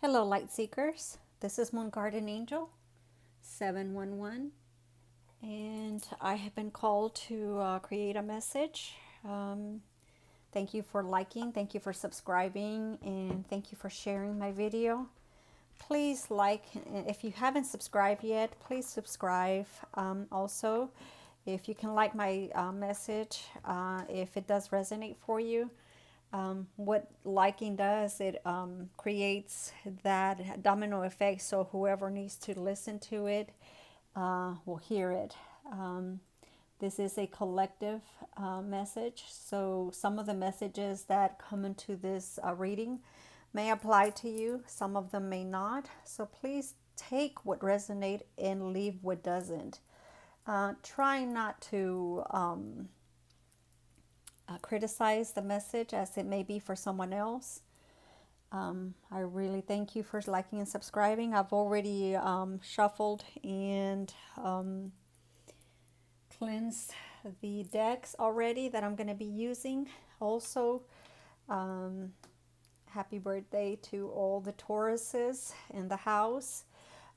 Hello, light seekers. This is Moon Garden Angel 711, and I have been called to create a message. Thank you for liking, thank you for subscribing, and thank you for sharing my video. Please like, if you haven't subscribed yet, please subscribe. Also, if you can like my message, if it does resonate for you. What liking does, it creates that domino effect, so whoever needs to listen to it will hear it. This is a collective message, so some of the messages that come into this reading may apply to you, some of them may not, so please take what resonates and leave what doesn't. Try not to criticize the message as it may be for someone else. I really thank you for liking and subscribing. I've already shuffled and cleansed the decks already that I'm going to be using. Also, happy birthday to all the Tauruses in the house.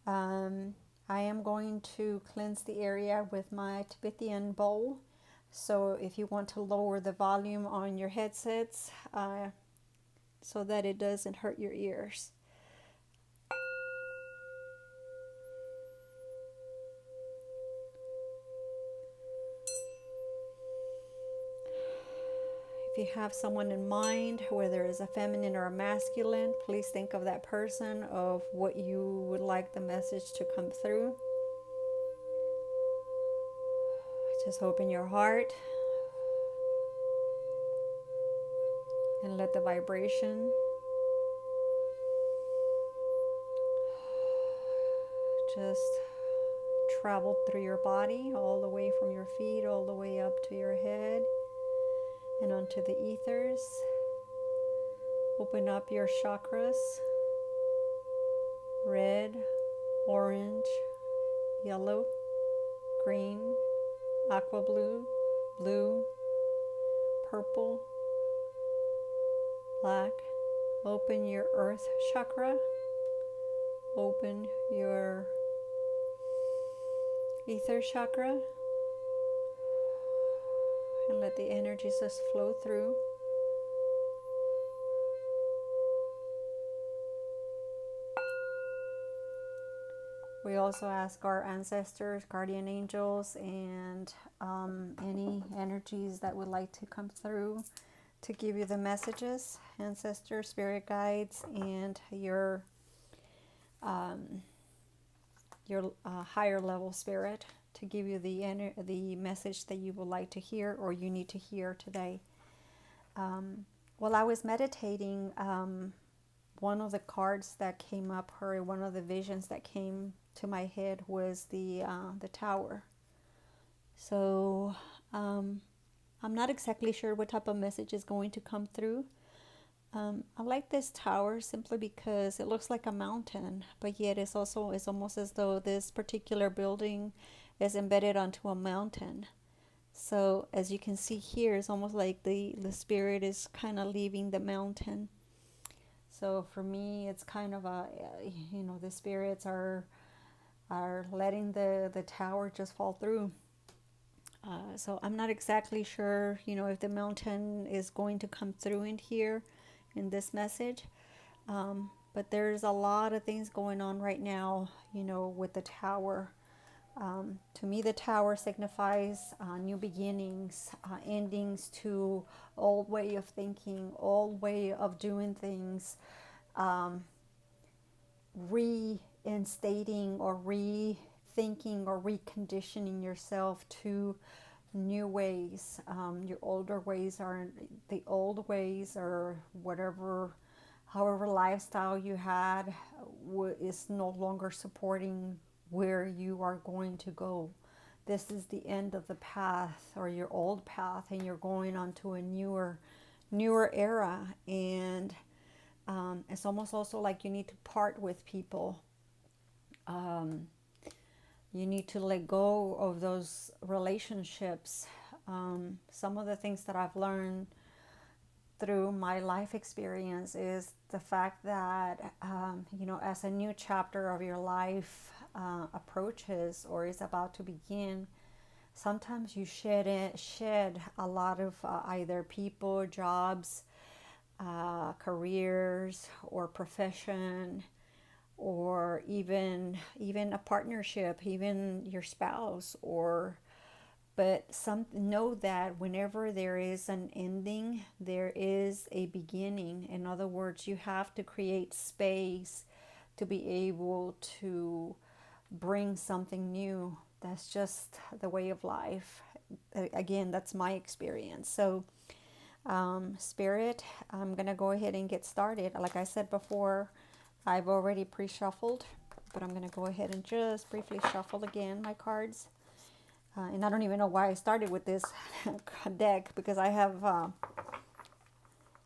I am going to cleanse the area with my Tibetan bowl. So if you want to lower the volume on your headsets so that it doesn't hurt your ears. If you have someone in mind, whether it's a feminine or a masculine, please think of that person, of what you would like the message to come through. Just open your heart and let the vibration just travel through your body, all the way from your feet, all the way up to your head and onto the ethers. Open up your chakras: red, orange, yellow, green, aqua blue, blue, purple, black. Open your earth chakra. Open your ether chakra. And let the energies just flow through. We also ask our ancestors, guardian angels, and any energies that would like to come through to give you the messages, ancestors, spirit guides, and your higher level spirit, to give you the message that you would like to hear or you need to hear today. While I was meditating, one of the cards that came up, or one of the visions that came to my head, was the tower. So I'm not exactly sure what type of message is going to come through. I like this tower simply because it looks like a mountain, but yet it's almost as though this particular building is embedded onto a mountain. So as you can see here, it's almost like the spirit is kind of leaving the mountain. So for me, it's kind of the spirits are letting the tower just fall through. So I'm not exactly sure, if the mountain is going to come through in here in this message. But there's a lot of things going on right now, with the tower. To me, the tower signifies new beginnings, endings to old way of thinking, old way of doing things, reinstating or rethinking or reconditioning yourself to new ways. Your older ways are the old ways, or however lifestyle you had is no longer supporting where you are going to go. This is the end of the path, or your old path, and you're going on to a newer era. And it's almost also like you need to part with people. You need to let go of those relationships. Some of the things that I've learned through my life experience is the fact that you know, as a new chapter of your life approaches or is about to begin, sometimes you shed a lot of either people, jobs, careers, or profession, or even a partnership, even your spouse, or but know that whenever there is an ending, there is a beginning. In other words, you have to create space to be able to bring something new. That's just the way of life. Again, that's my experience. So, Spirit, I'm going to go ahead and get started. Like I said before, I've already pre-shuffled, but I'm going to go ahead and just briefly shuffle again my cards. And I don't even know why I started with this deck, because I have,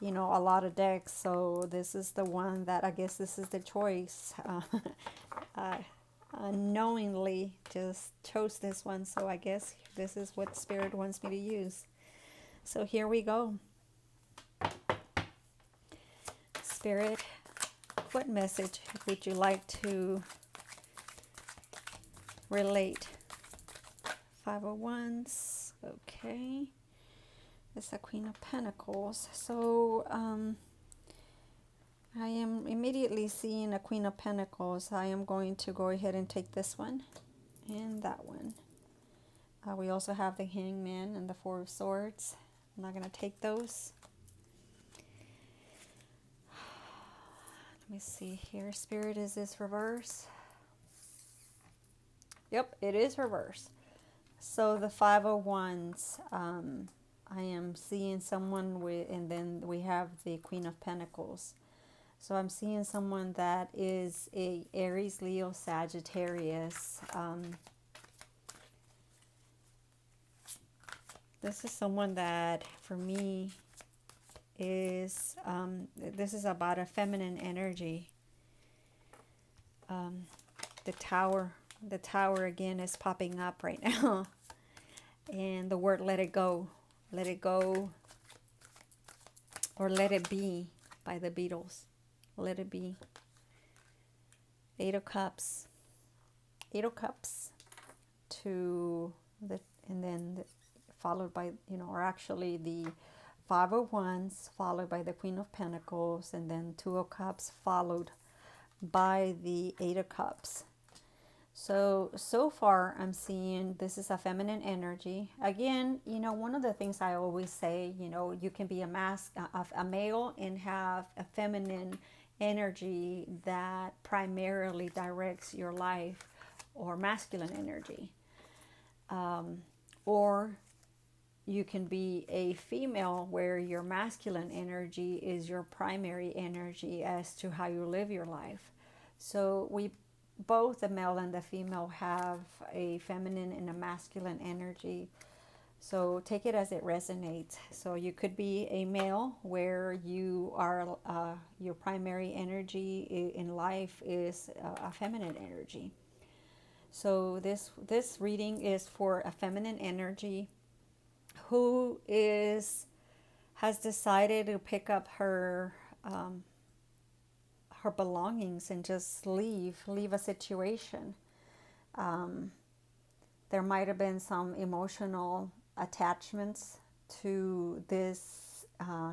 you know, a lot of decks. So this is the one that I guess this is the choice. I unknowingly just chose this one. So I guess this is what Spirit wants me to use. So here we go. Spirit, what message would you like to relate? 5 of Wands, okay. It's the Queen of Pentacles. So I am immediately seeing a Queen of Pentacles. I am going to go ahead and take this one and that one. We also have the Hangman and the Four of Swords. I'm not going to take those. Let me see here. Spirit, is this reverse? Yep, it is reverse. So the 5 of Wands, I am seeing someone with, and then we have the Queen of Pentacles. So I'm seeing someone that is a Aries, Leo, Sagittarius. This is someone that, for me, is, this is about a feminine energy. The Tower again is popping up right now. And the word let it go. Let it go. Or let it be by the Beatles. Let it be. 8 of Cups. 8 of Cups to the, and then followed by, you know, or actually the 5 of Wands followed by the Queen of Pentacles, and then 2 of Cups followed by the 8 of Cups. So far I'm seeing this is a feminine energy. Again, you know, one of the things I always say, you know, you can be a male and have a feminine energy that primarily directs your life, or masculine energy. Or you can be a female where your masculine energy is your primary energy as to how you live your life. So we both, the male and the female, have a feminine and a masculine energy. So take it as it resonates. So you could be a male where you are, your primary energy in life is a feminine energy. So this reading is for a feminine energy who has decided to pick up her belongings and just leave a situation. There might have been some emotional attachments to this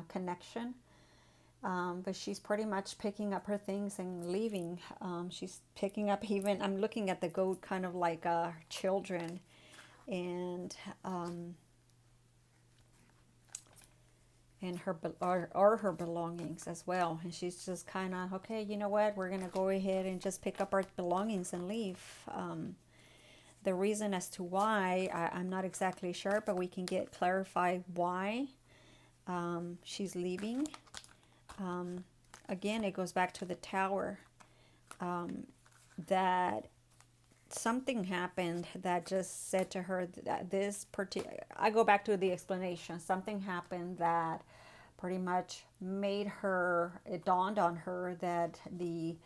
connection, but she's pretty much picking up her things and leaving. She's picking up, even, I'm looking at the goat kind of like children, and her belongings as well. And she's just kind of, okay, you know what, we're gonna go ahead and just pick up our belongings and leave. The reason as to why, I'm not exactly sure, but we can get clarified why she's leaving. Again, it goes back to the Tower, that something happened that just said to her that I go back to the explanation. Something happened that pretty much made her, it dawned on her that the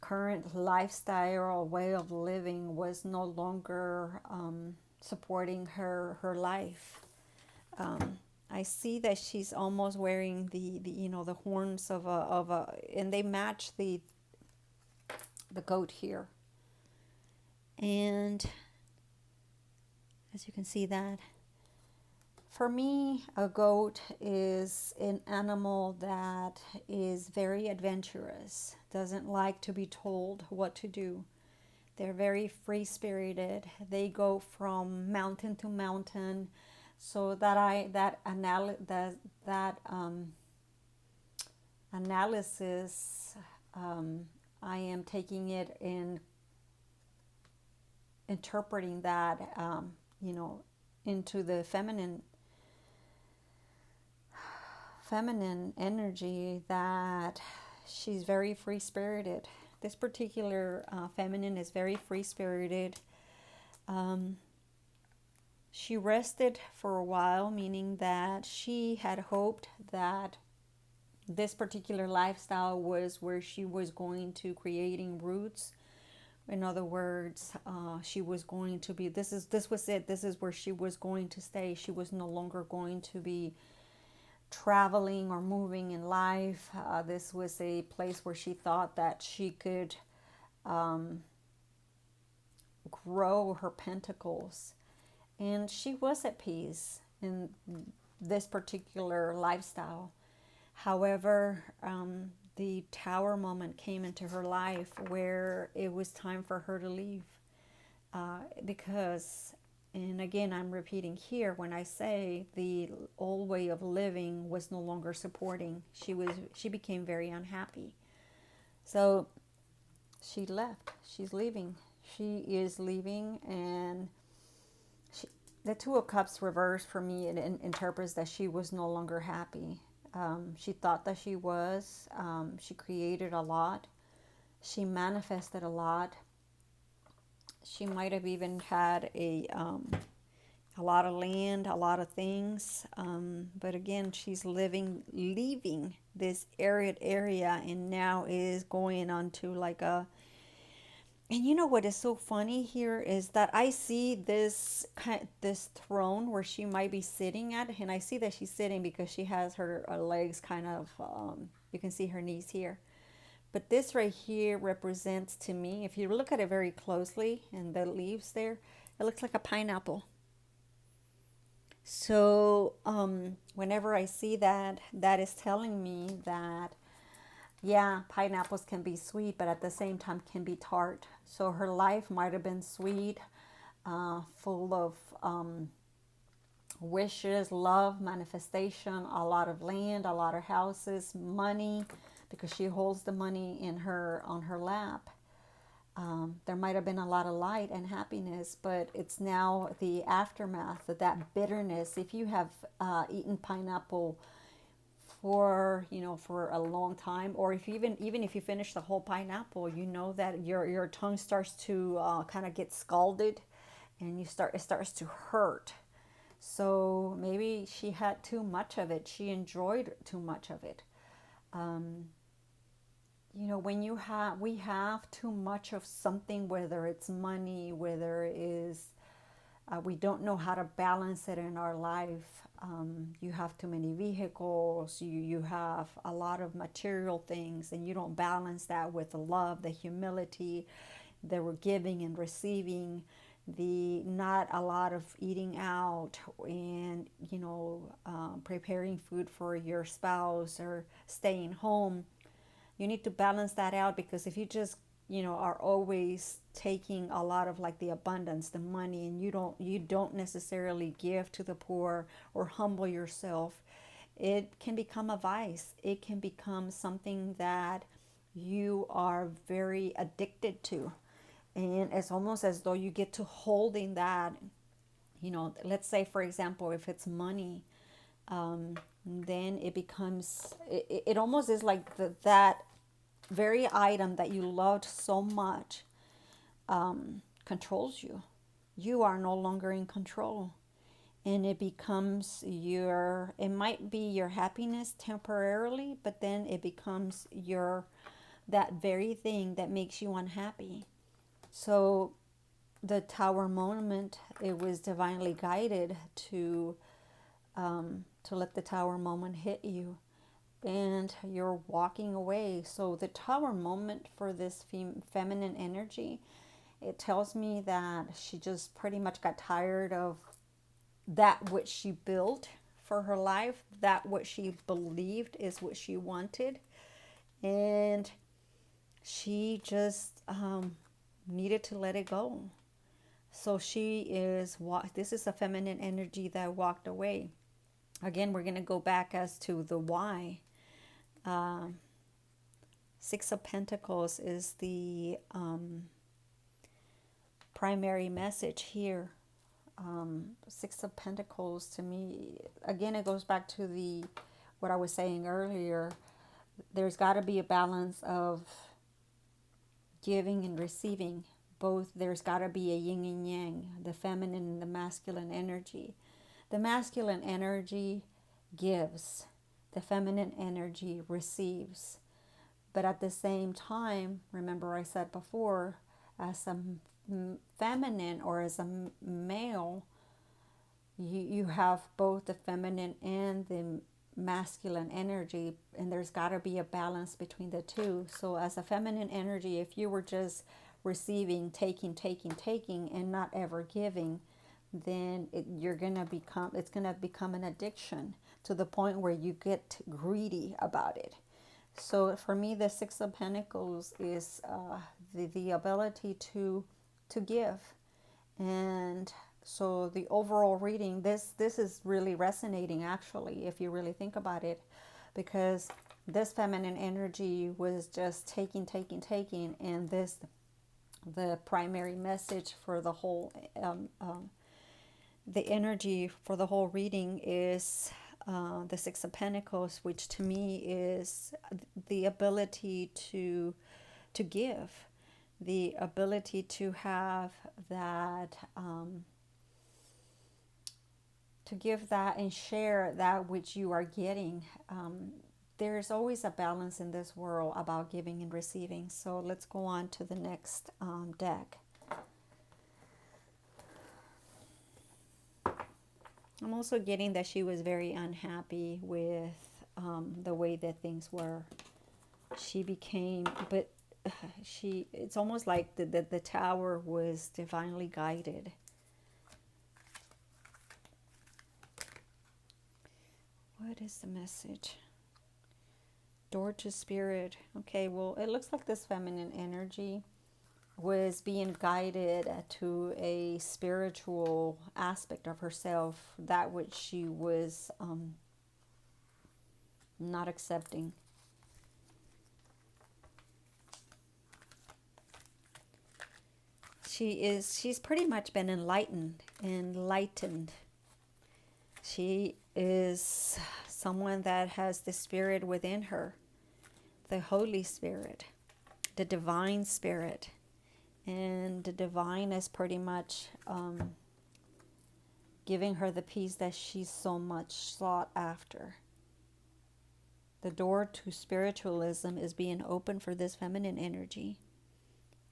current lifestyle or way of living was no longer supporting her life. I see that she's almost wearing the you know, the horns of a, and they match the goat here. And as you can see that, for me, a goat is an animal that is very adventurous, doesn't like to be told what to do. They're very free-spirited. They go from mountain to mountain. So that analysis, I am taking it in interpreting that, you know, into the feminine energy, that she's very free-spirited. This particular feminine is very free-spirited. She rested for a while, meaning that she had hoped that this particular lifestyle was where she was going to creating roots. In other words, she was going to be, this was it. This is where she was going to stay. She was no longer going to be traveling or moving in life. This was a place where she thought that she could grow her pentacles. And she was at peace in this particular lifestyle. However, the tower moment came into her life where it was time for her to leave. Because, and again, I'm repeating here when I say the old way of living was no longer supporting. She became very unhappy. So she left. She's leaving. She is leaving, and the Two of Cups reversed for me, it interprets that she was no longer happy. She thought that she was. She created a lot. She manifested a lot. She might have even had a lot of land, a lot of things. But again, she's leaving this arid area, and now is going on to like a. And you know what is so funny here is that I see this throne where she might be sitting at, and I see that she's sitting because she has her legs kind of, you can see her knees here. But this right here represents to me, if you look at it very closely, and the leaves there, it looks like a pineapple. So whenever I see that, that is telling me that, yeah, pineapples can be sweet, but at the same time can be tart. So her life might have been sweet, full of wishes, love, manifestation, a lot of land, a lot of houses, money, because she holds the money in her on her lap. There might have been a lot of light and happiness, but it's now the aftermath of that bitterness. If you have eaten pineapple for a long time, or if even if you finish the whole pineapple, you know that your tongue starts to kind of get scalded, and it starts to hurt. So maybe she had too much of it. She enjoyed too much of it. When we have too much of something, whether it's money, whether it is we don't know how to balance it in our life. You have too many vehicles, you have a lot of material things, and you don't balance that with the love, the humility, the giving and receiving, the not a lot of eating out, and preparing food for your spouse or staying home. You need to balance that out, because if you just are always taking a lot of like the abundance, the money, and you don't necessarily give to the poor or humble yourself, it can become a vice. It can become something that you are very addicted to, and it's almost as though you get to holding that. Let's say, for example, if it's money, then it becomes it almost is like that very item that you loved so much controls you. You are no longer in control, and it becomes it might be your happiness temporarily, but then it becomes that very thing that makes you unhappy. So the tower moment, it was divinely guided to to let the Tower moment hit you, and you're walking away. So the Tower moment for this feminine energy, it tells me that she just pretty much got tired of that which she built for her life, that what she believed is what she wanted, and she just needed to let it go. So she is, this is a feminine energy that walked away. Again, we're going to go back as to the why. Six of Pentacles is the primary message here. Six of Pentacles, to me, again, it goes back to what I was saying earlier. There's got to be a balance of giving and receiving. Both, there's got to be a yin and yang, the feminine and the masculine energy. The masculine energy gives, the feminine energy receives. But at the same time, remember I said before, as a feminine or as a male, you have both the feminine and the masculine energy, and there's got to be a balance between the two. So as a feminine energy, if you were just receiving, taking, and not ever giving, then it's going to become an addiction to the point where you get greedy about it. So for me, the Six of Pentacles is the ability to give. And so the overall reading, this is really resonating, actually, if you really think about it, because this feminine energy was just taking, and the primary message for the whole, the energy for the whole reading is the Six of Pentacles, which to me is the ability to give, the ability to have that, to give that and share that which you are getting. There's always a balance in this world about giving and receiving. So let's go on to the next deck. I'm also getting that she was very unhappy with the way that things were. She became, but it's almost like the Tower was divinely guided. What is the message? Door to Spirit. Okay, well, it looks like this feminine energy was being guided to a spiritual aspect of herself, that which she was not accepting. She's pretty much been enlightened. She is someone that has the Spirit within her, the Holy Spirit, the Divine Spirit. And the Divine is pretty much giving her the peace that she so much sought after. The door to spiritualism is being open for this feminine energy.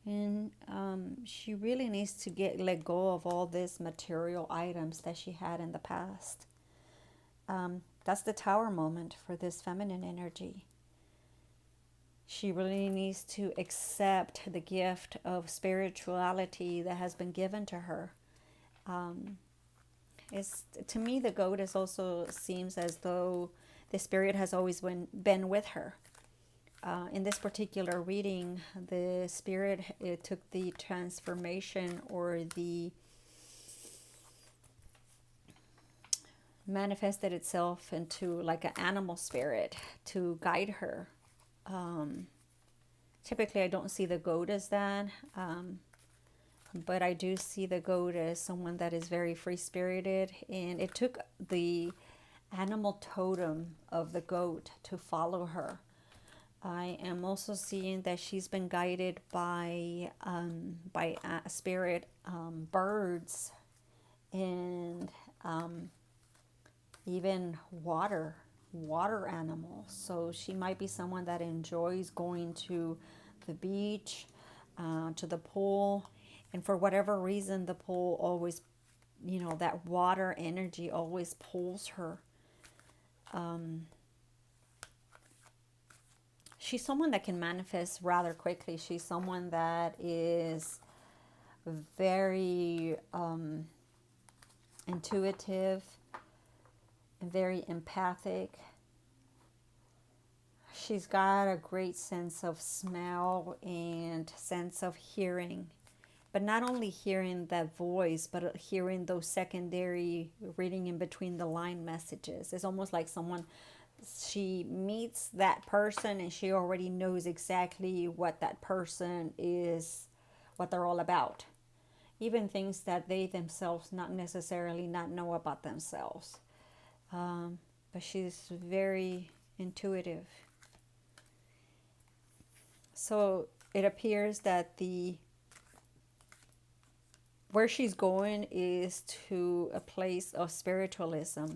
And she really needs to let go of all these material items that she had in the past. That's the Tower moment for this feminine energy. She really needs to accept the gift of spirituality that has been given to her. To me, the goddess also seems as though the Spirit has always been with her. In this particular reading, the Spirit took the transformation, or the manifested itself into like an animal spirit to guide her. Typically I don't see the goat as that, but I do see the goat as someone that is very free-spirited, and it took the animal totem of the goat to follow her. I am also seeing that she's been guided by spirit, birds, and even water animals. So she might be someone that enjoys going to the beach, to the pool, and for whatever reason the pool always you know, that water energy always pulls her. She's someone that can manifest rather quickly. She's someone that is very intuitive and very empathic. She's got a great sense of smell and sense of hearing. But not only hearing that voice, but hearing those secondary reading in between the line messages. It's almost like someone, she meets that person and she already knows exactly what that person is, what they're all about. Even things that they themselves not necessarily not know about themselves. But she's very intuitive. So it appears that where she's going is to a place of spiritualism.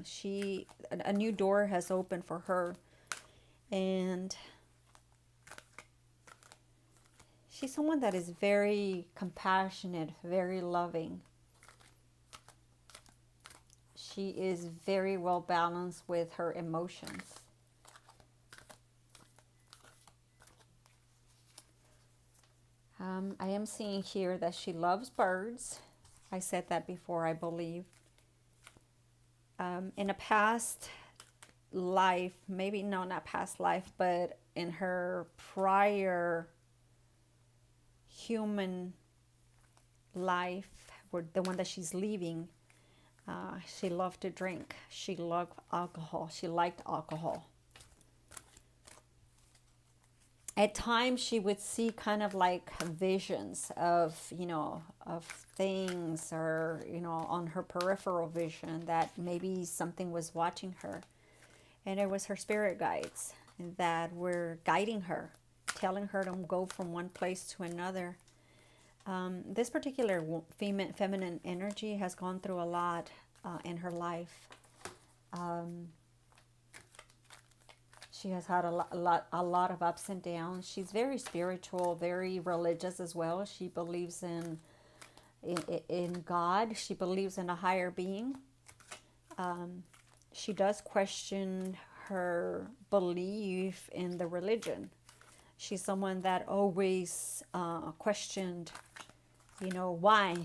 A new door has opened for her, and she's someone that is very compassionate, very loving. She is very well balanced with her emotions. I am seeing here that she loves birds. I said that before, I believe. In a past life, maybe no, not past life, but in her prior human life, or the one that she's leaving, she loved to drink. She loved alcohol. She liked alcohol. At times she would see kind of like visions of, you know, of things, or, you know, on her peripheral vision that maybe something was watching her. And it was her spirit guides that were guiding her, telling her to go from one place to another. This particular feminine energy has gone through a lot in her life. She has had a lot of ups and downs. She's very spiritual, very religious as well. She believes in God. She believes in a higher being. She does question her belief in the religion. She's someone that always questioned, you know, why?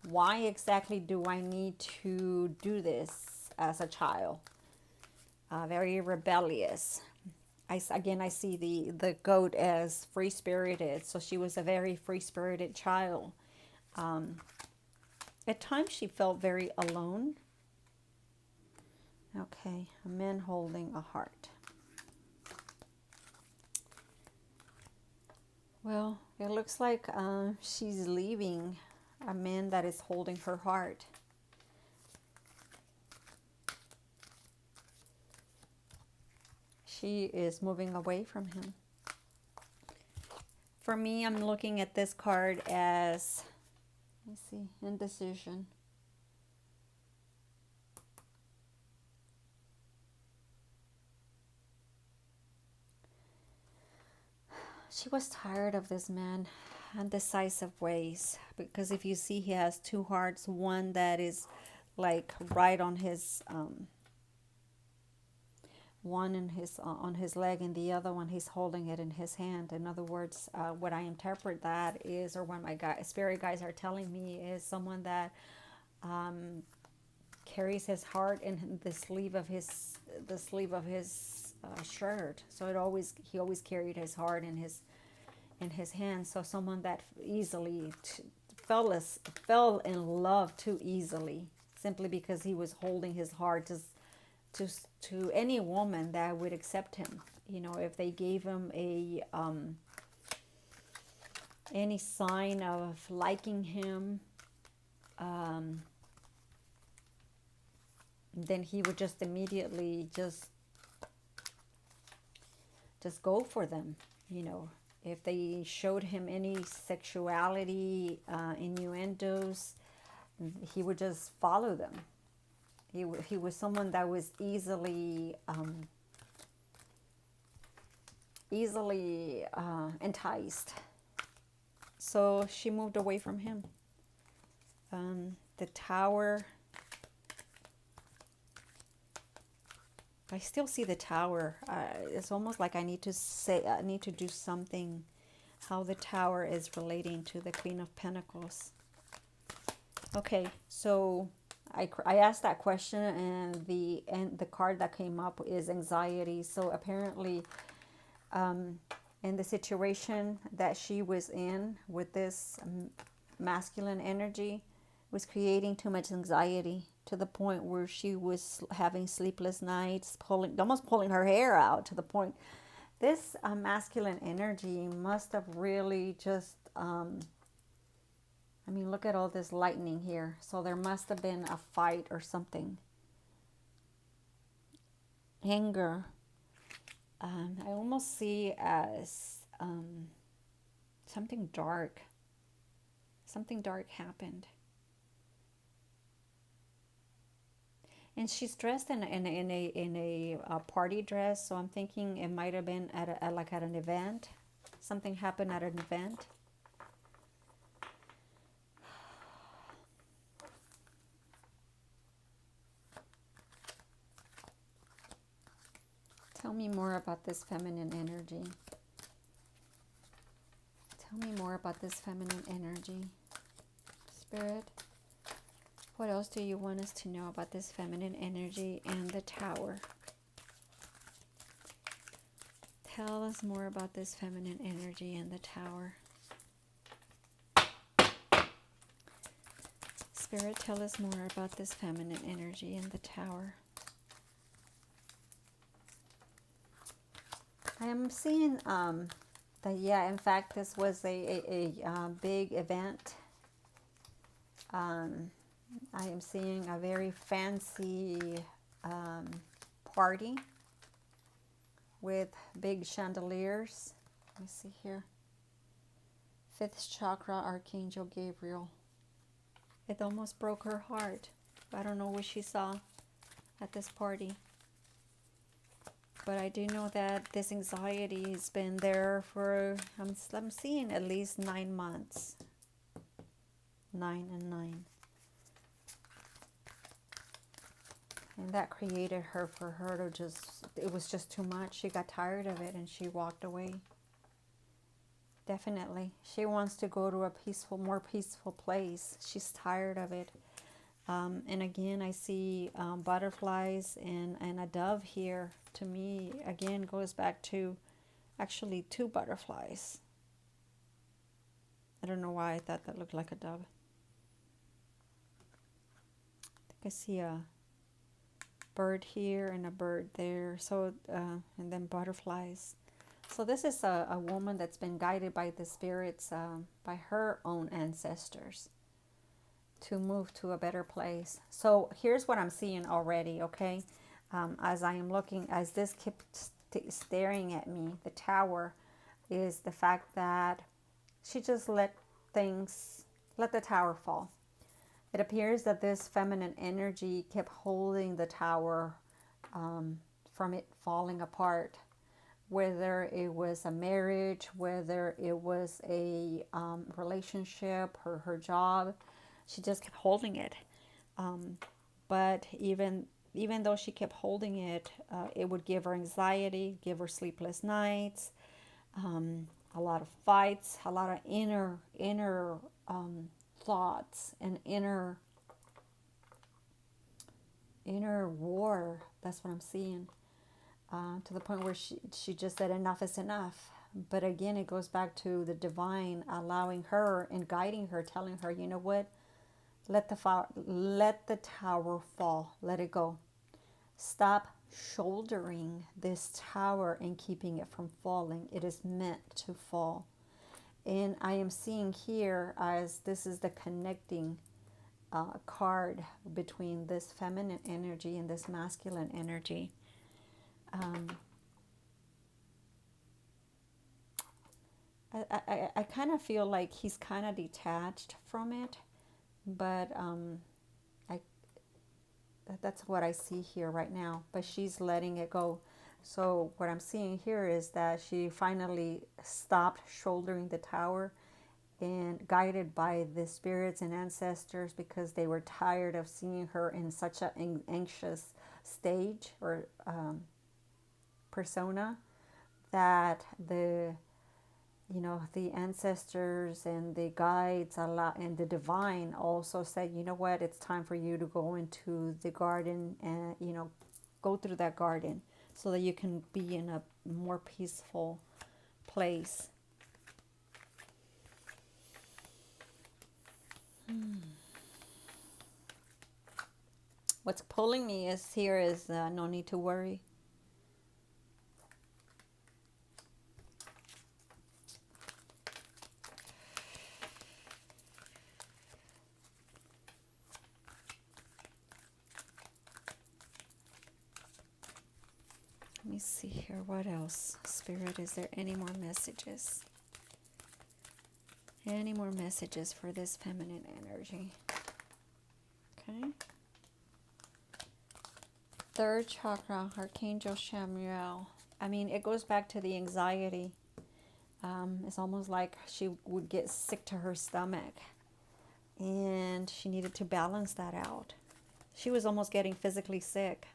Why exactly do I need to do this as a child? Very rebellious. I see the goat as free-spirited. So she was a very free-spirited child. At times she felt very alone. Okay, a man holding a heart. Well, it looks like she's leaving a man that is holding her heart. She is moving away from him. For me, I'm looking at this card as, let me see, indecision. She was tired of this man, undecisive ways. Because if you see, he has two hearts. One that is like right on his one in his on his leg, and the other one he's holding it in his hand. In other words, what I interpret that is, or what my spirit guides are telling me, is someone that carries his heart in the sleeve of his shirt. So he always carried his heart in his hand. So someone that easily fell in love too easily, simply because he was holding his heart to any woman that would accept him. You know, if they gave him any sign of liking him, then he would just immediately just go for them. You know, if they showed him any sexuality, innuendos, he would just follow them. He was someone that was easily enticed. So she moved away from him. The Tower I still see the Tower. It's almost like I need to say, I need to do something, how the Tower is relating to the Queen of Pentacles. Okay, so I asked that question, and the card that came up is anxiety. So apparently, in the situation that she was in with this masculine energy, was creating too much anxiety to the point where she was having sleepless nights, almost pulling her hair out, to the point this masculine energy must have really just I mean, look at all this lightning here. So there must have been a fight or something. Anger. I almost see as something dark. Something dark happened. And she's dressed in a party dress, so I'm thinking it might have been like at an event. Something happened at an event. Tell me more about this feminine energy. Tell me more about this feminine energy. Spirit, what else do you want us to know about this feminine energy and the Tower? Tell us more about this feminine energy and the Tower. Spirit, tell us more about this feminine energy and the Tower. I am seeing that, yeah, in fact, this was a big event. I am seeing a very fancy party with big chandeliers. Let me see here. 5th chakra, Archangel Gabriel. It almost broke her heart. I don't know what she saw at this party. But I do know that this anxiety has been there for, I'm seeing at least 9 months. 9 and 9. And that created her, for her to just, it was just too much. She got tired of it and she walked away. Definitely. She wants to go to a peaceful, more peaceful place. She's tired of it. And again, I see butterflies and a dove here. To me, again, goes back to actually 2 butterflies. I don't know why I thought that looked like a dove. I think I see a bird here and a bird there. So, and then butterflies. So this is a woman that's been guided by the spirits, by her own ancestors, to move to a better place. So here's what I'm seeing already, okay? As I am looking, as this keeps staring at me, the Tower is the fact that she just let the Tower fall. It appears that this feminine energy kept holding the Tower from it falling apart. Whether it was a marriage, whether it was a relationship, her job, she just kept holding it. But even though she kept holding it, it would give her anxiety, give her sleepless nights, a lot of fights, a lot of inner thoughts and inner war. That's what I'm seeing. To the point where she just said enough is enough. But again, it goes back to the divine allowing her and guiding her, telling her, you know what? Let the Tower fall. Let it go. Stop shouldering this tower and keeping it from falling. It is meant to fall. And I am seeing here, as this is the connecting card between this feminine energy and this masculine energy. I kind of feel like he's kind of detached from it, but that's what I see here right now. But she's letting it go. So what I'm seeing here is that she finally stopped shouldering the tower, and guided by the spirits and ancestors, because they were tired of seeing her in such an anxious stage or persona that the the ancestors and the guides and the divine also said, you know what, it's time for you to go into the garden and go through that garden so that you can be in a more peaceful place. What's pulling me is no need to worry. Let me see here. What else? Spirit, is there any more messages? Any more messages for this feminine energy? Okay. Third chakra, Archangel Samuel. I mean, it goes back to the anxiety. It's almost like she would get sick to her stomach. And she needed to balance that out. She was almost getting physically sick.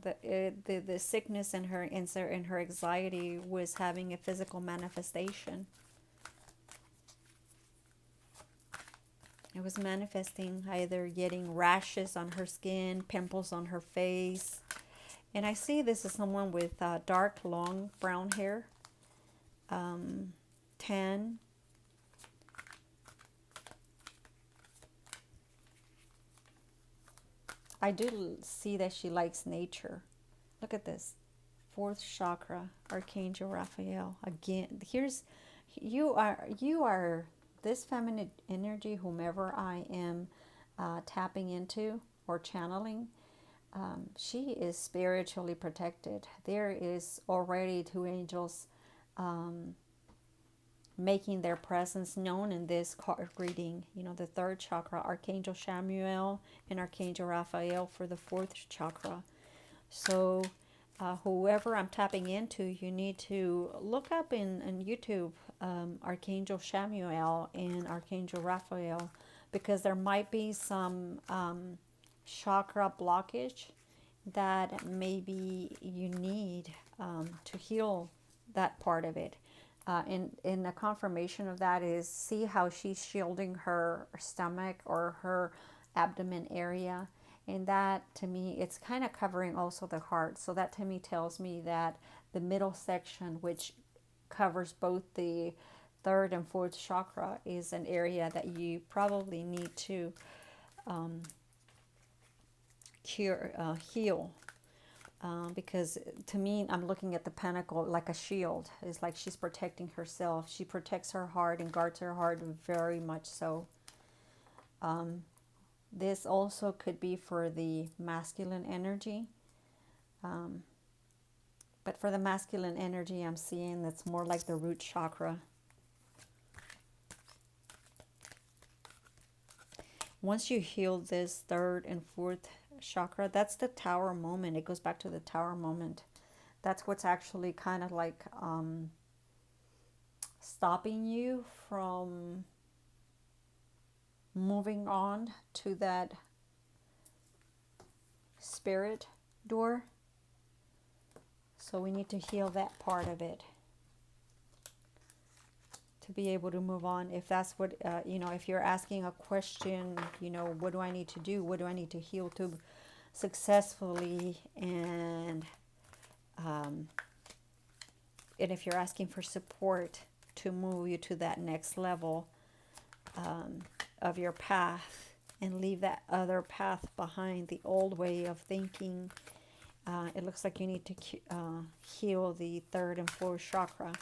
The sickness in her anxiety was having a physical manifestation. It was manifesting either getting rashes on her skin, pimples on her face. And I see this is someone with dark, long brown hair, tan. I do see that she likes nature. Look at this. Fourth chakra, Archangel Raphael. Again, you are this feminine energy, whomever I am tapping into or channeling. She is spiritually protected. There is already two angels making their presence known in this card reading. The third chakra, Archangel Samuel and Archangel Raphael for the fourth chakra. So whoever I'm tapping into, you need to look up in YouTube Archangel Samuel and Archangel Raphael, because there might be some chakra blockage that maybe you need to heal that part of it. And the confirmation of that is, see how she's shielding her stomach or her abdomen area. And that, to me, it's kind of covering also the heart. So that, to me, tells me that the middle section, which covers both the third and fourth chakra, is an area that you probably need to heal. Because to me, I'm looking at the pentacle like a shield. It's like she's protecting herself. She protects her heart and guards her heart very much so. This also could be for the masculine energy. But for the masculine energy, I'm seeing that's more like the root chakra. Once you heal this third and fourth chakra, that's the tower moment. It goes back to the tower moment. That's what's actually kind of like stopping you from moving on to that spirit door. So we need to heal that part of it to be able to move on. If that's what, if you're asking a question, what do I need to do? What do I need to heal to successfully? And if you're asking for support to move you to that next level of your path and leave that other path behind, the old way of thinking, it looks like you need to heal the third and fourth chakra.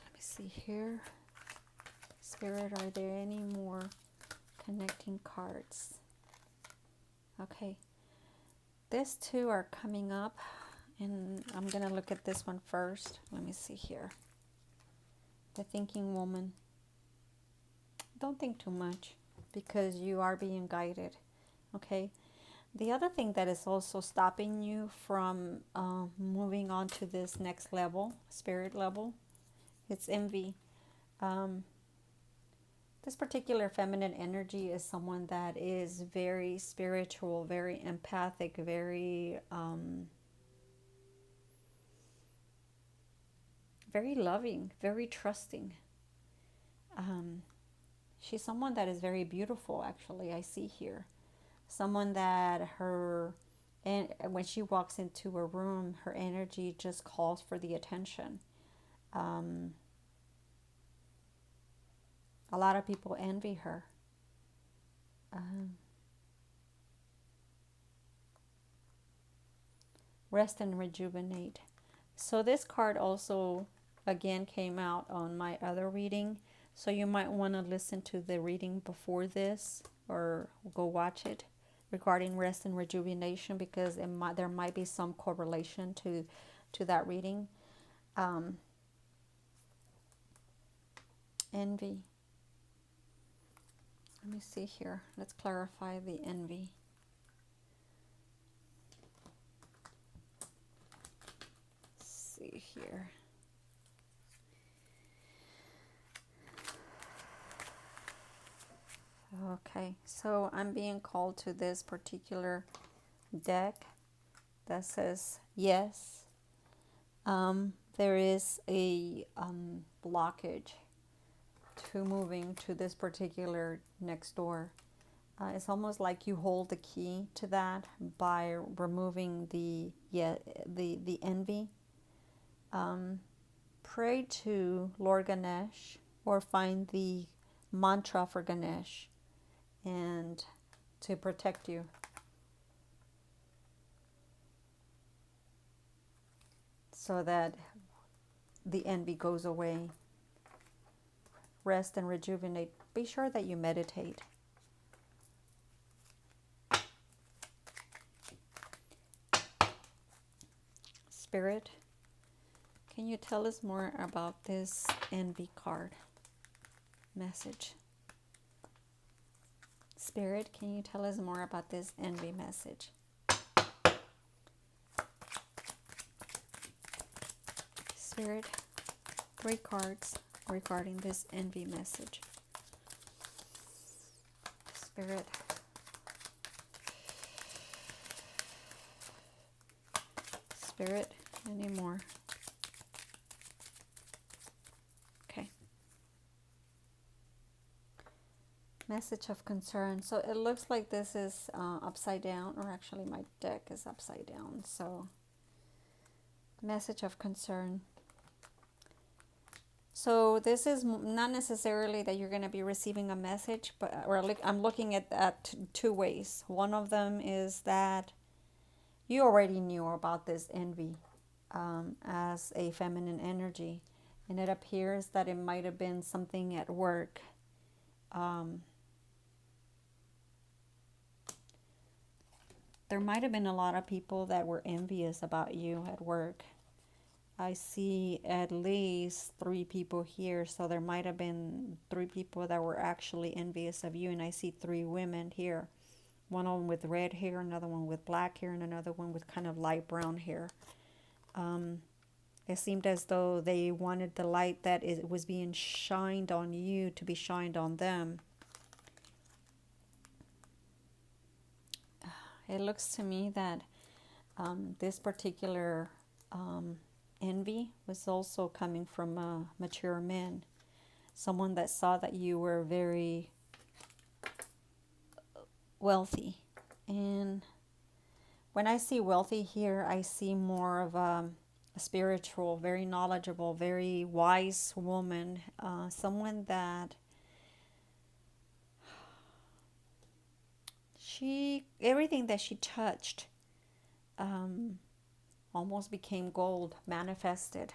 Let me see here. Spirit, are there any more connecting cards? Okay. These two are coming up, and I'm going to look at this one first. Let me see here. The thinking woman. Don't think too much, because you are being guided. Okay. The other thing that is also stopping you from moving on to this next level, spirit level, it's envy. This particular feminine energy is someone that is very spiritual, very empathic, very very loving, very trusting. She's someone that is very beautiful, actually, I see here. Someone that and when she walks into a room, her energy just calls for the attention. A lot of people envy her. Rest and rejuvenate. So this card also, again, came out on my other reading. So you might want to listen to the reading before this or go watch it regarding rest and rejuvenation, because there might be some correlation to that reading. Envy. Let me see here. Let's clarify the envy. Let's see here. Okay, so I'm being called to this particular deck that says yes. There is a blockage to moving to this particular next door. It's almost like you hold the key to that by removing the envy. Pray to Lord Ganesh or find the mantra for Ganesh and to protect you. So that the envy goes away. Rest and rejuvenate. Be sure that you meditate. Spirit, can you tell us more about this envy card message? Spirit, can you tell us more about this envy message? Spirit, 3 cards regarding this envy message. Spirit. Spirit, any more? Okay. Message of concern. So it looks like this is upside down, or actually my deck is upside down. So message of concern. So this is not necessarily that you're going to be receiving a message, but I'm looking at that 2 ways. One of them is that you already knew about this envy as a feminine energy, and it appears that it might have been something at work. There might have been a lot of people that were envious about you at work. I see at least 3 people here, so there might have been 3 people that were actually envious of you, and I see 3 women here. One of them with red hair, another one with black hair, and another one with kind of light brown hair. It seemed as though they wanted the light that was being shined on you to be shined on them. It looks to me that this particular envy was also coming from a mature man. Someone that saw that you were very wealthy. And when I see wealthy here, I see more of a spiritual, very knowledgeable, very wise woman. Someone that everything that she touched almost became gold, manifested.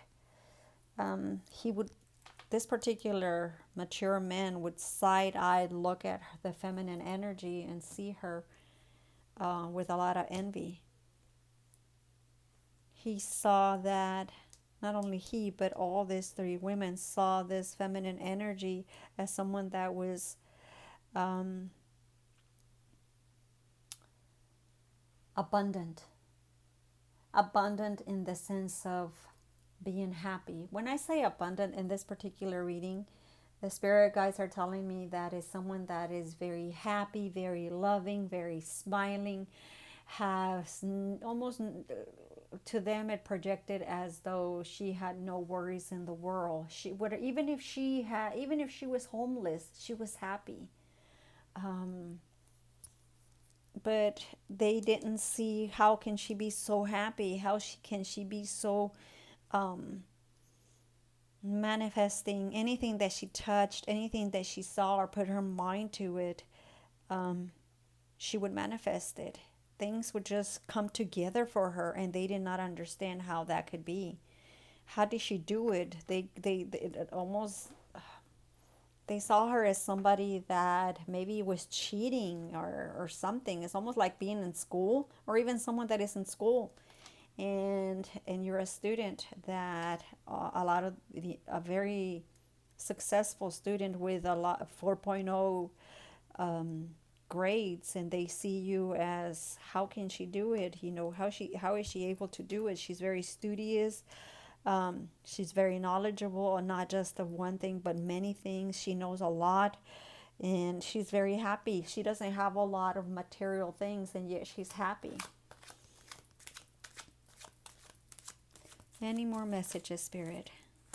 This particular mature man would side-eyed look at the feminine energy and see her with a lot of envy. He saw that, not only he, but all these 3 women saw this feminine energy as someone that was abundant in the sense of being happy. When I say abundant in this particular reading, The spirit guides are telling me that is someone that is very happy, very loving, very smiling, has almost, to them it projected as though she had no worries in the world. She would, even if she was homeless, she was happy. But they didn't see, how can she be so happy? Can she be so manifesting anything that she touched, anything that she saw or put her mind to it, she would manifest it. Things would just come together for her, and they did not understand how that could be. How did she do it? They saw her as somebody that maybe was cheating or something. It's almost like being in school, or even someone that is in school, and you're a student that a very successful student with a lot of 4.0 grades, and they see you as, how can she do it? How is she able to do it? She's very studious. She's very knowledgeable, and not just of one thing, but many things. She knows a lot, and she's very happy. She doesn't have a lot of material things, and yet she's happy. Any more messages, Spirit?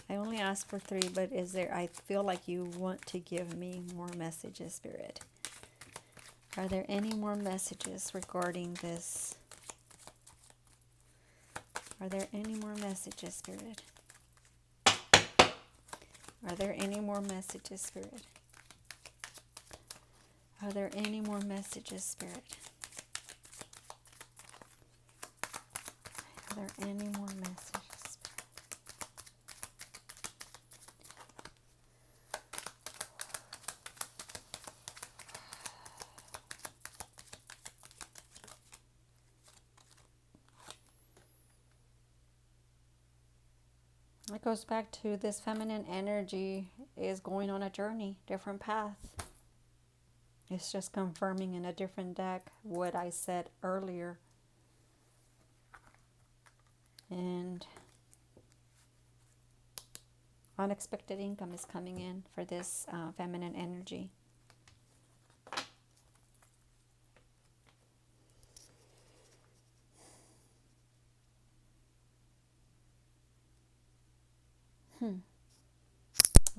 I only asked for 3, but I feel like you want to give me more messages, Spirit. Are there any more messages regarding this? Are there any more messages, Spirit? Are there any more messages, Spirit? Are there any more messages, Spirit? Are there any more messages? It goes back to this feminine energy is going on a journey, different path. It's just confirming in a different deck what I said earlier. And unexpected income is coming in for this feminine energy.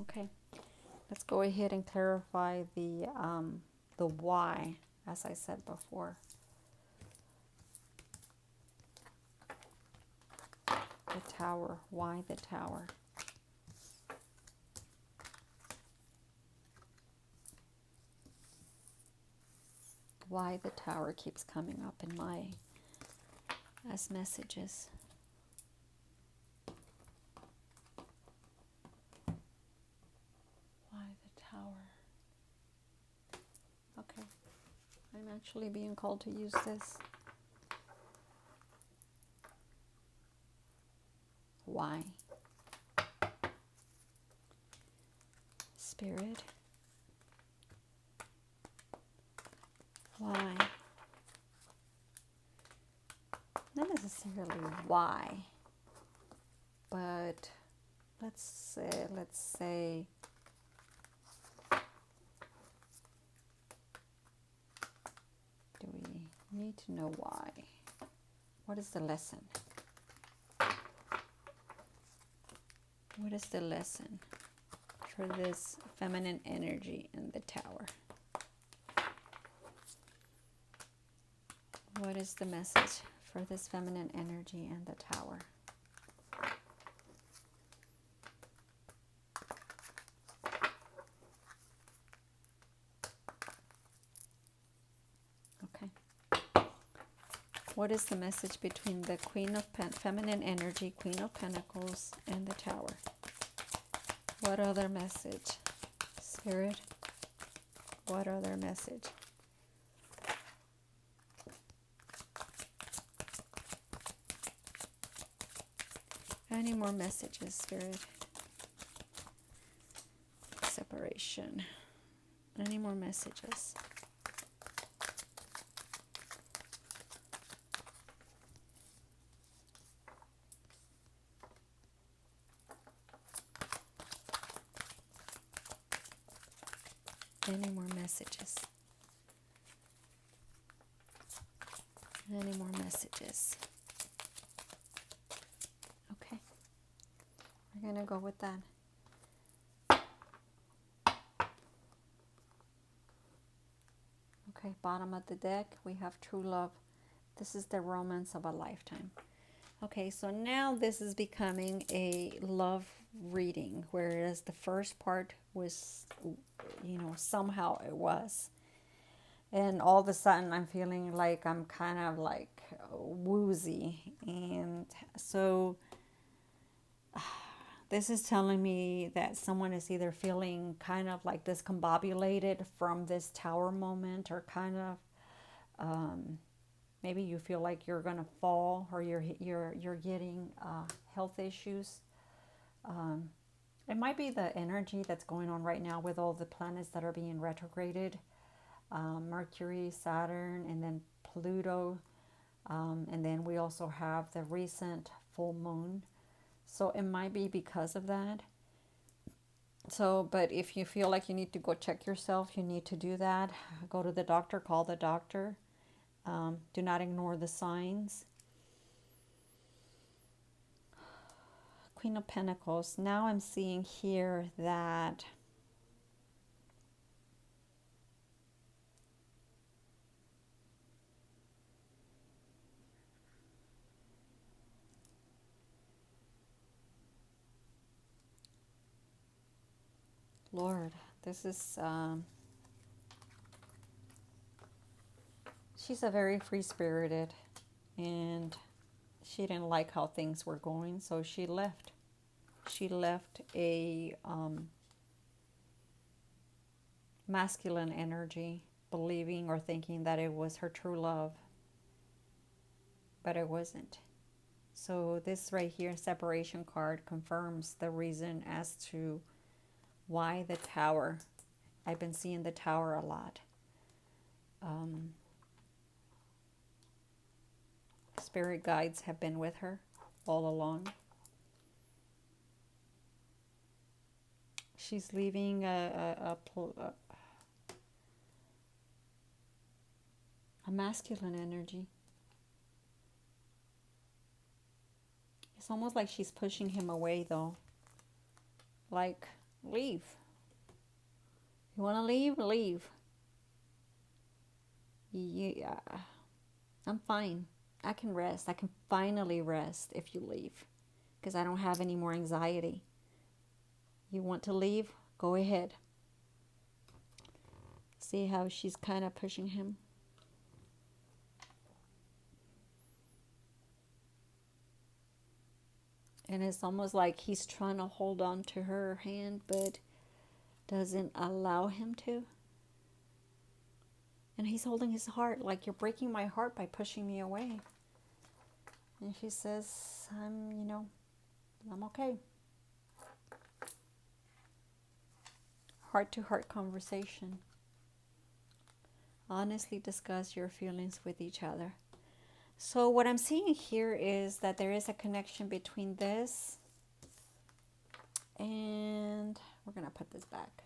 Okay, let's go ahead and clarify the why, as I said before. The Tower. Why the Tower? Why the Tower keeps coming up in my as messages. Why the Tower? Okay, I'm actually being called to use this. Why? Spirit. Why? Not necessarily why, but let's say do we need to know why? What is the lesson? What is the lesson for this feminine energy in the Tower? What is the message for this feminine energy in the Tower? Okay. What is the message between the Queen of feminine energy, Queen of Pentacles, and the Tower? What other message? Spirit, what other message? Any more messages, Spirit? Separation. Any more messages? Any more messages? Any more messages? Okay. We're going to go with that. Okay, bottom of the deck, we have true love. This is the romance of a lifetime. Okay, so now this is becoming a love reading, whereas the first part was, you know, somehow it was. And all of a sudden I'm feeling like I'm kind of like woozy. And so this is telling me that someone is either feeling kind of like discombobulated from this tower moment, or kind of maybe you feel like you're gonna fall, or you're getting health issues. It might be the energy that's going on right now with all the planets that are being retrograded. Mercury, Saturn, and then Pluto. And then we also have the recent full moon. So it might be because of that. So, but if you feel like you need to go check yourself, you need to do that. Go to the doctor, call the doctor. Do not ignore the signs. Queen of Pentacles. Now I'm seeing here that Lord, this is, she's a very free-spirited, and she didn't like how things were going, so she left. She left a masculine energy, believing or thinking that it was her true love, but it wasn't. So this right here, separation card, confirms the reason as to why the tower. I've been seeing the tower a lot. Spirit guides have been with her all along. She's leaving a masculine energy. It's almost like she's pushing him away, though. Like, leave. You want to leave? Leave. Yeah, I'm fine. I can rest. I can finally rest if you leave, because I don't have any more anxiety. You want to leave? Go ahead. See how she's kind of pushing him? And it's almost like he's trying to hold on to her hand, but doesn't allow him to. And he's holding his heart, like, you're breaking my heart by pushing me away. And she says, I'm okay. Heart-to-heart conversation. Honestly discuss your feelings with each other. So what I'm seeing here is that there is a connection between this, and we're going to put this back.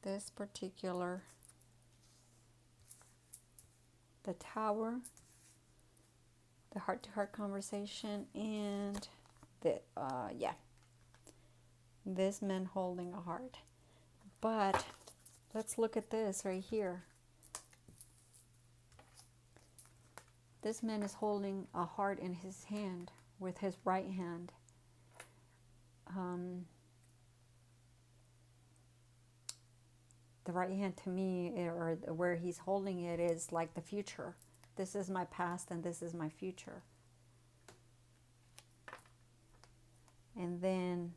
This particular, the tower, the heart-to-heart conversation, and the, this man holding a heart. But let's look at this right here. This man is holding a heart in his hand with his right hand. The right hand to me, or where he's holding it, is like the future. This is my past and this is my future. And then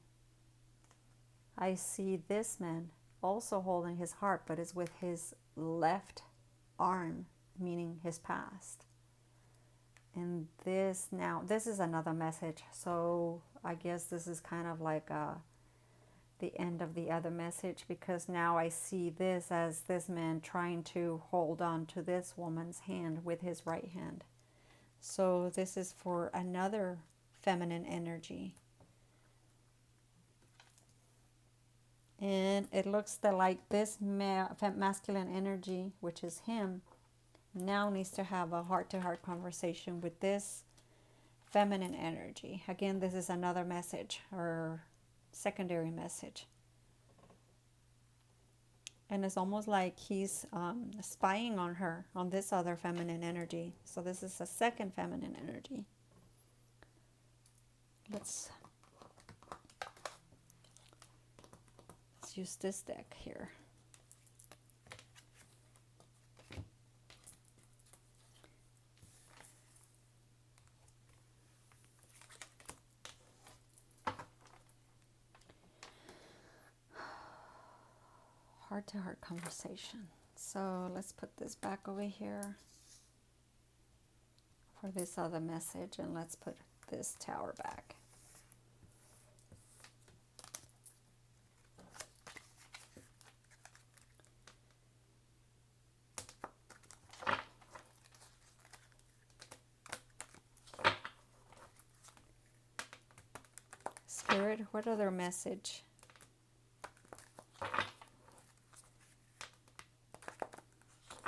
I see this man also holding his heart, but it's with his left arm, meaning his past. And this is another message. So I guess this is kind of like the end of the other message, because now I see this as this man trying to hold on to this woman's hand with his right hand. So this is for another feminine energy. And it looks like this masculine energy, which is him, now needs to have a heart-to-heart conversation with this feminine energy. Again, this is another message or secondary message. And it's almost like he's spying on her, on this other feminine energy. So this is a second feminine energy. Let's use this deck here. Heart-to-heart conversation. So let's put this back over here for this other message, and let's put this tower back. Spirit, what other message?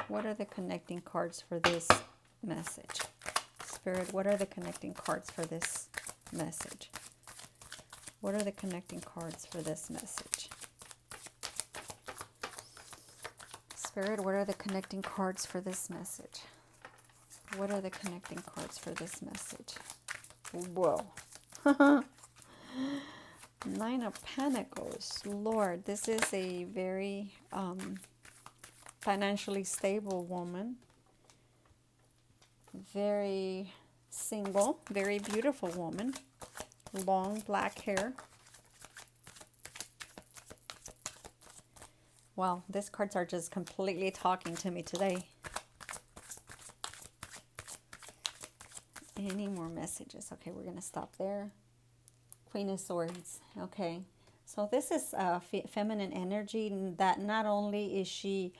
What are the connecting cards for this message? Spirit, what are the connecting cards for this message? What are the connecting cards for this message? Spirit, what are the connecting cards for this message? What are the connecting cards for this message? Whoa. 9 of Pentacles. Lord, this is a very financially stable woman. Very single, very beautiful woman. Long black hair. Wow, these cards are just completely talking to me today. Any more messages? Okay, we're going to stop there. Queen of Swords. Okay, so this is feminine energy that not only is she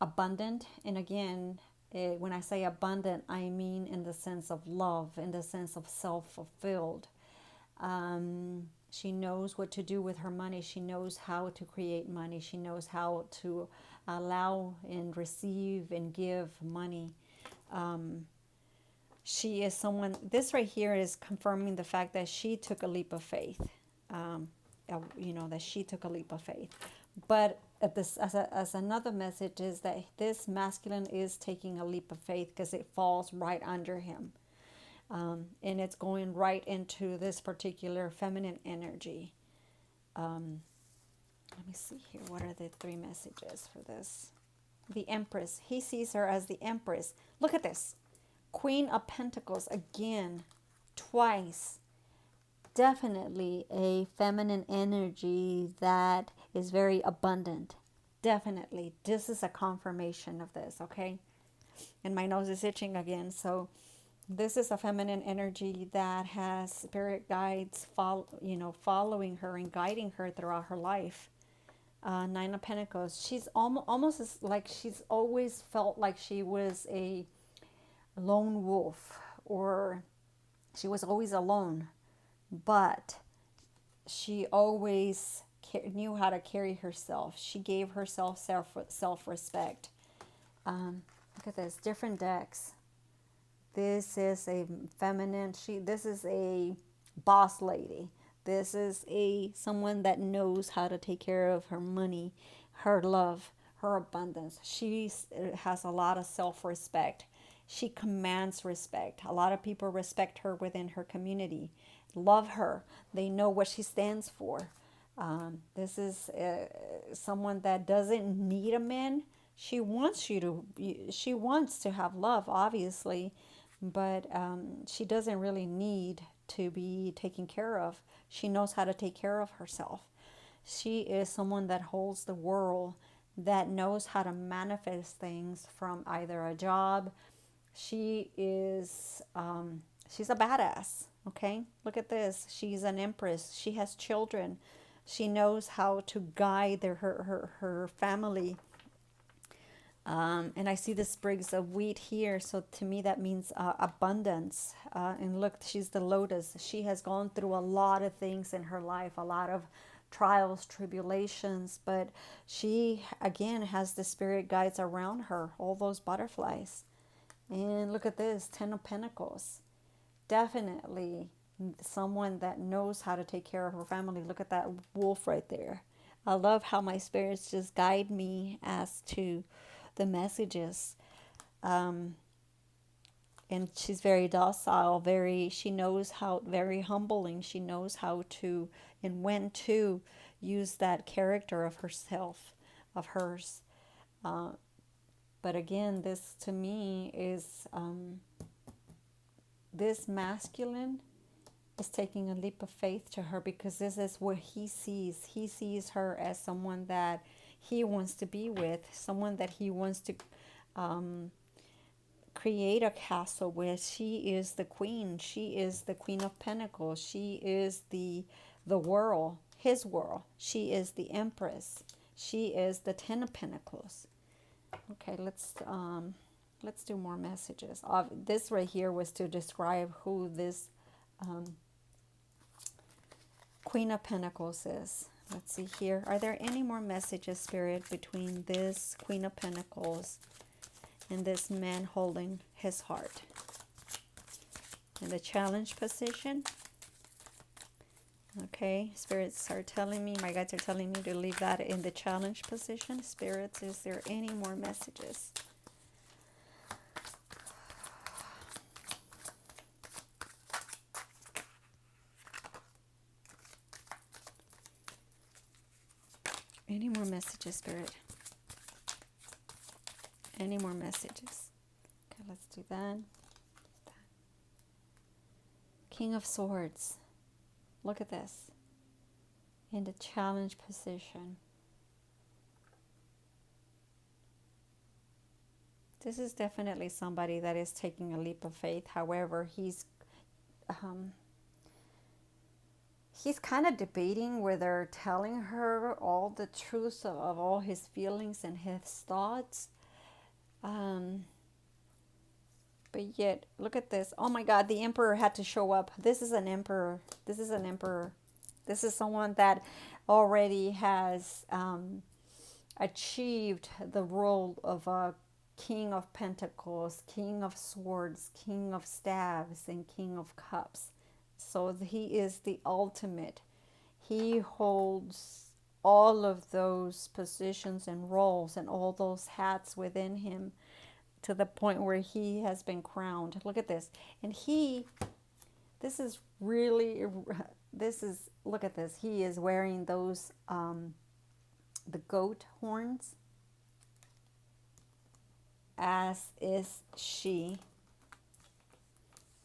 abundant, and again, when I say abundant, I mean in the sense of love, in the sense of self-fulfilled. She knows what to do with her money. She knows how to create money. She knows how to allow and receive and give money. She is someone, this right here is confirming the fact that she took a leap of faith. You know, that she took a leap of faith. But at this, as another message is that this masculine is taking a leap of faith because it falls right under him. And it's going right into this particular feminine energy. Let me see here. What are the 3 messages for this? The Empress. He sees her as the Empress. Look at this. Queen of Pentacles again, twice. Definitely a feminine energy that is very abundant. Definitely. This is a confirmation of this, okay? And my nose is itching again. So this is a feminine energy that has spirit guides following her and guiding her throughout her life. 9 of Pentacles. She's almost like she's always felt like she was a lone wolf, or she was always alone, but she always knew how to carry herself. She gave herself self-respect. Look at this, different decks. This is a feminine, this is a boss lady. This is someone that knows how to take care of her money, her love, her abundance. She has a lot of self-respect. She commands respect. A lot of people respect her within her community, love her. They know what she stands for. This is someone that doesn't need a man. She wants to have love, obviously, but she doesn't really need to be taken care of. She knows how to take care of herself. She is someone that holds the world, that knows how to manifest things from either a job. She is, she's a badass, okay? Look at this. She's an empress. She has children. She knows how to guide her family. And I see the sprigs of wheat here. So to me, that means abundance. And look, she's the lotus. She has gone through a lot of things in her life, a lot of trials, tribulations, but she again has the spirit guides around her, all those butterflies. And look at this, 10 of Pentacles. Definitely someone that knows how to take care of her family. Look at that wolf right there. I love how my spirits just guide me as to the messages. And she's very docile, she knows how, very humbling. She knows how to and when to use that character of herself, of hers. But again, this to me is, this masculine is taking a leap of faith to her, because this is what he sees. He sees her as someone that he wants to be with, someone that he wants to create a castle with. She is the queen. She is the Queen of Pentacles. She is the world, his world. She is the Empress. She is the 10 of Pentacles. Okay, let's do more messages. This right here was to describe who this Queen of Pentacles is. Let's see here. Are there any more messages, Spirit, between this Queen of Pentacles and this man holding his heart? In the challenge position. Okay, spirits are telling me, my guides are telling me to leave that in the challenge position. Spirits, is there any more messages? Any more messages, Spirit? Any more messages? Okay, let's do that. King of Swords. Look at this. In the challenge position. This is definitely somebody that is taking a leap of faith. However, he's kind of debating whether telling her all the truth of all his feelings and his thoughts. But yet, look at this. Oh my God, the Emperor had to show up. This is an Emperor. This is an Emperor. This is someone that already has achieved the role of a King of Pentacles, King of Swords, King of Staves, and King of Cups. So he is the ultimate. He holds all of those positions and roles and all those hats within him, to the point where he has been crowned. Look at this. And this is really, look at this. He is wearing those, the goat horns, as is she.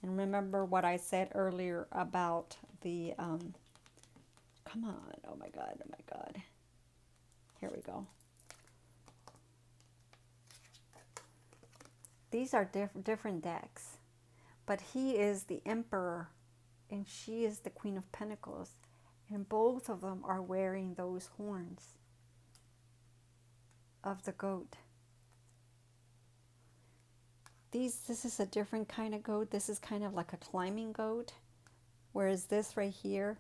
And remember what I said earlier about the, come on, oh my God, oh my God. Here we go. These are different decks, but he is the Emperor and she is the Queen of Pentacles, and both of them are wearing those horns of the goat. This is a different kind of goat. This is kind of like a climbing goat, whereas this right here,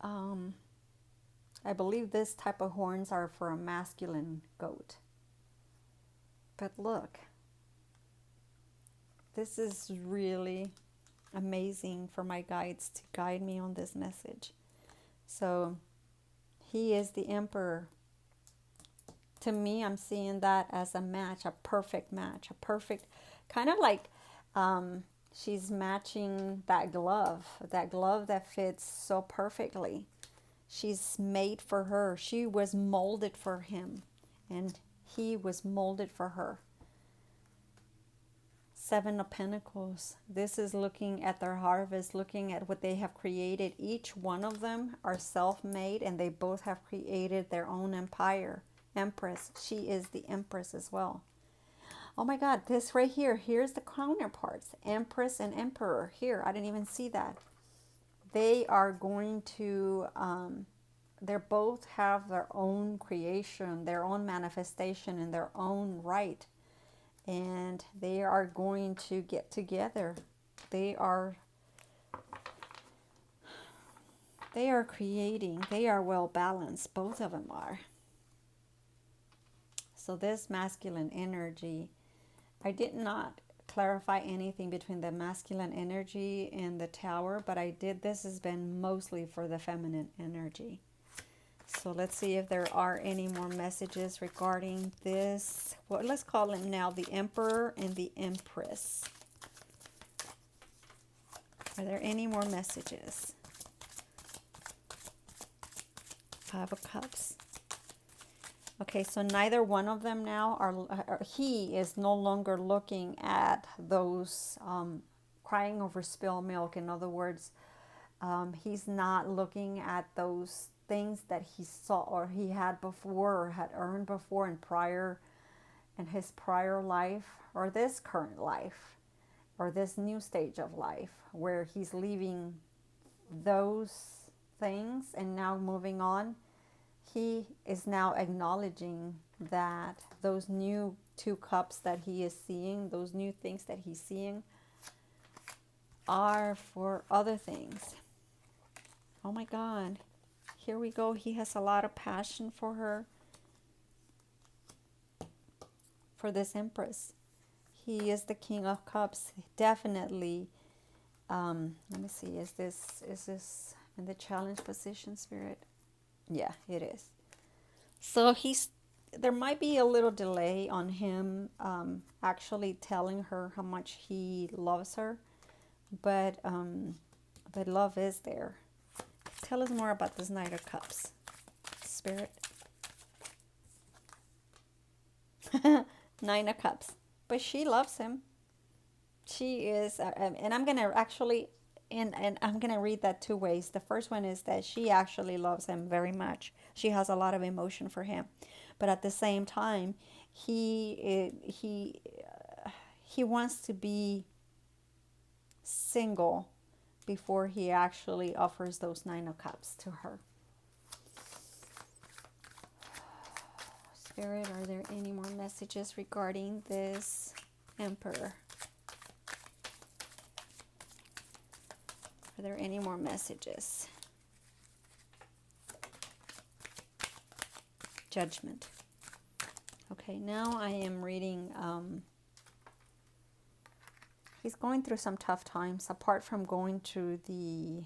I believe this type of horns are for a masculine goat. But look, this is really amazing for my guides to guide me on this message. So he is the Emperor. To me, I'm seeing that as a match, a perfect match, a perfect, kind of like she's matching that glove that fits so perfectly. She's made for her. She was molded for him, and he was molded for her. 7 of Pentacles. This is looking at their harvest, looking at what they have created. Each one of them are self-made, and they both have created their own empire. Empress. She is the Empress as well. Oh my God, this right here. Here's the counterparts. Empress and Emperor. Here, I didn't even see that. They are going to, they both have their own creation, their own manifestation in their own right. And they are going to get together. They are, They are creating, they are well balanced, both of them are. So this masculine energy, I did not clarify anything between the masculine energy and the Tower, but I did, this has been mostly for the feminine energy. So let's see if there are any more messages regarding this. Well, let's call them now the Emperor and the Empress. Are there any more messages? Five of Cups. Okay, so neither one of them now are, he is no longer looking at those crying over spilled milk. In other words, he's not looking at those things that he saw or he had before or had earned before in his prior life or this current life or this new stage of life, where he's leaving those things and now moving on. He is now acknowledging that those new two cups that he is seeing, those new things that he's seeing, are for other things. Oh my God. Here we go. He has a lot of passion for her. For this Empress. He is the King of Cups. Definitely. Let me see. Is this in the challenge position, Spirit? Yeah, it is. So there might be a little delay on him actually telling her how much he loves her, but love is there. Tell us more about this Knight of Cups, Spirit. Nine of Cups. But she loves him. She is, and I'm going to actually, and I'm going to read that two ways. The first one is that she actually loves him very much. She has a lot of emotion for him. But at the same time, he wants to be single before he actually offers those Nine of Cups to her. Spirit, are there any more messages regarding this Emperor? Are there any more messages? Judgment. Okay, now I am reading, he's going through some tough times, apart from going through the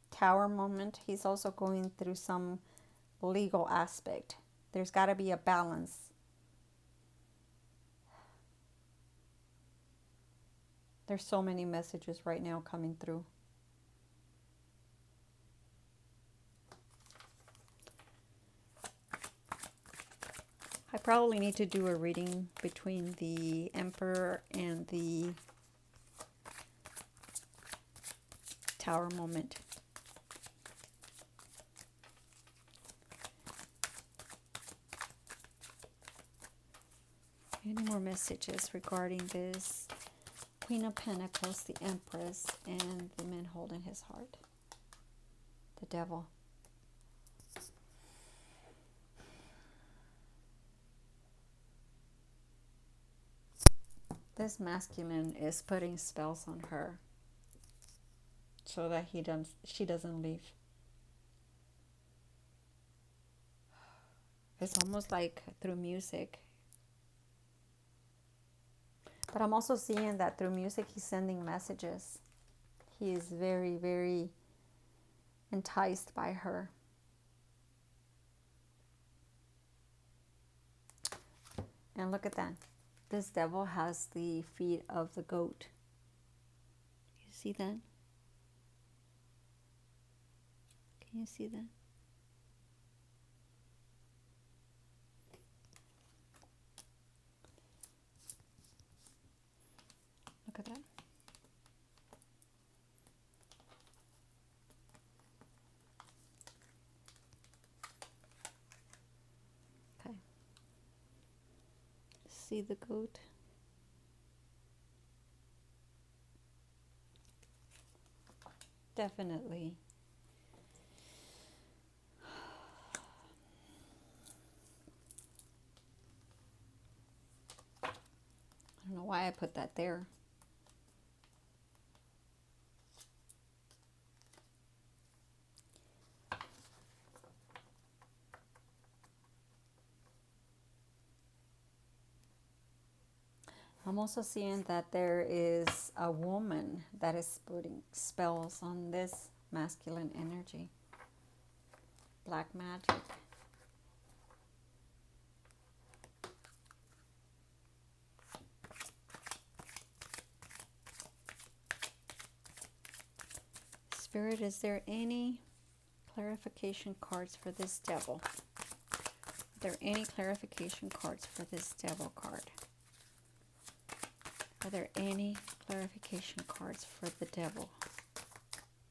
Tower moment. He's also going through some legal aspect. There's got to be a balance. There's so many messages right now coming through. I probably need to do a reading between the Emperor and the Tower moment. Any more messages regarding this Queen of Pentacles, the Empress, and the man holding his heart? The Devil. This masculine is putting spells on her so that she doesn't leave. It's almost like through music. But I'm also seeing that through music, he's sending messages. He is very, very enticed by her. And look at that. This devil has the feet of the goat. You see that? Can you see that? Look at that. Okay. See the goat? Definitely. I don't know why I put that there. I'm also seeing that there is a woman that is putting spells on this masculine energy. Black magic. Spirit, is there any clarification cards for this devil? Are there any clarification cards for this devil card? Are there any clarification cards for the devil?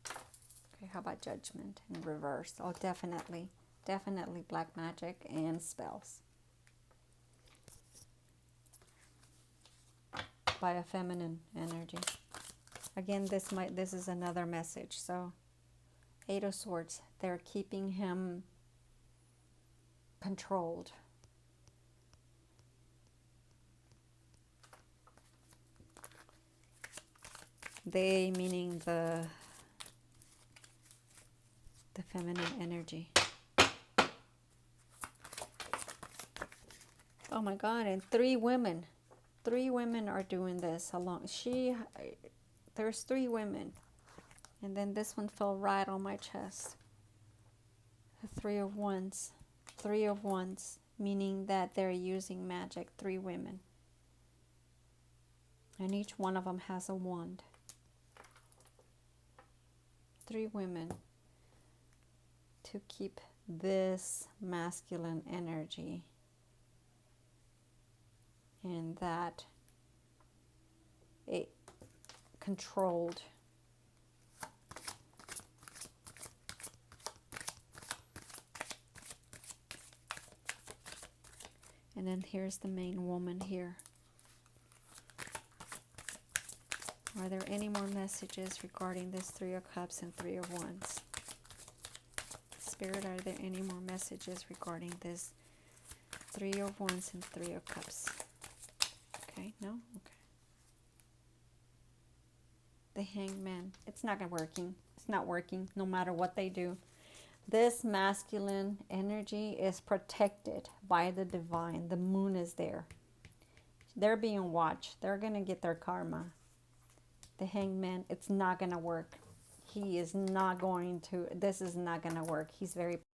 Okay, how about judgment in reverse? Oh, definitely. Definitely black magic and spells. By a feminine energy. Again, this is another message. So, Eight of Swords, they're keeping him controlled. They meaning the feminine energy. Oh my God, and 3 women. 3 women are doing this along. There's 3 women. And then this one fell right on my chest. The 3 of Wands. 3 of Wands, meaning that they're using magic. 3 women. And each one of them has a wand. 3 women to keep this masculine energy and that it controlled. And then here's the main woman here. Are there any more messages regarding this 3 of Cups and 3 of Wands? Spirit, are there any more messages regarding this 3 of Wands and 3 of Cups? Okay, no? Okay. The Hanged Man. It's not working. It's not working no matter what they do. This masculine energy is protected by the divine. The moon is there. They're being watched. They're going to get their karma. The Hanged Man, it's not going to work. He is not going to, this is not going to work. He's very